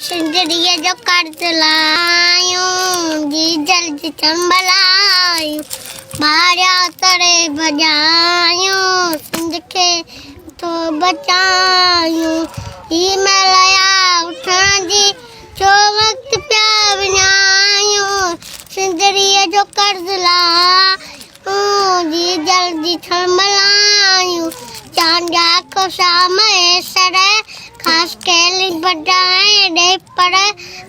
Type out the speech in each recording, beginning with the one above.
सिंदरिया जो कर्ज लायूं जी जल्द चंबलायूं मारिया तरे बजायूं सिंध के तो बचायूं ही मैं लया उठण जी जो वक्त प्या विञायूं सिंदरिया जो कर्ज लायूं जी जल्दी चंबलायूं चांदा को सामने सरे खास केली बजाए दे पर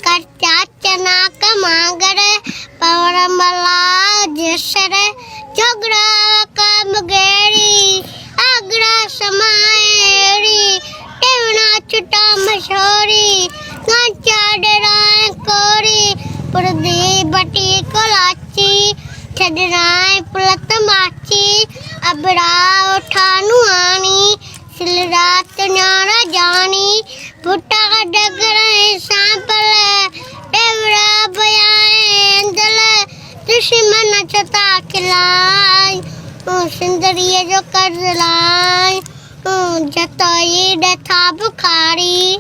कच्चा चना कमांगर पवरमला जसरे झगड़ा काम गेरी आगरा समाएरी टेवना छुटा मशोरी गांचा डराए कोरी पुरदी बटी कोलाची छडराए पुलत माची अबड़ा उठानु आनी सिलरात न्यारा जानी भुट्टा डगर सांपल टेवड़ा बयाए अंदल दुश्मन चता खिलाई सिंदरिया जो कर्ज लाई जतोई डथा बुखारी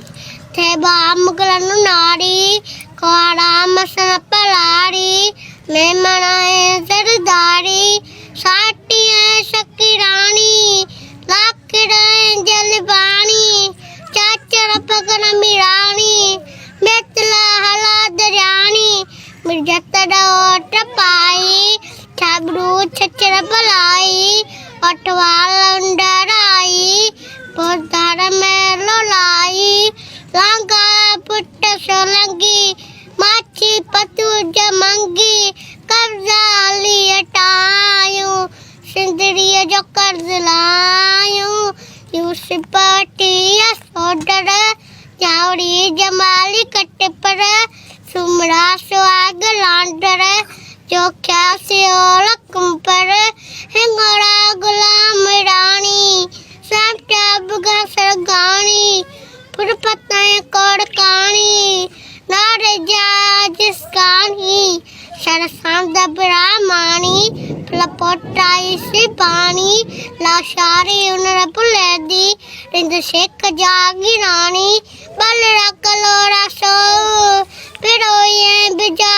थे बामुगलन नारी कोड़ा मसन पलारी मैं मनाए सरदारी साटी है सकी रानी लाकड़े जल पानी चाचर पकड़ मिरानी बेतला हला दरियानी मिर्जत डोट पाई छबरू छचर पलाई अटवाल अंडराई पोधार में लोलाई लांगा पुट्ट सोलंगी माची पतू जमंगी कब्जा लिया टायूं सिंदरिया जो कर्ज लायूं यूसुपटिया सोडर जावड़ी जमाली कट्टे पर सुमरा सुहाग लांडर चोख्या सियोल कुंपर हिंगोड़ा गुलाम रानी सामटा बुगा सरगानी पुरपताए कोड़ कानी नारे जा जिसकानी सरसां दबरा मानी लपोटाई से पानी लाशारी उनर पुलेदी रिंद शेख जागी रानी बल रख लोरा सो पिरोये बिजा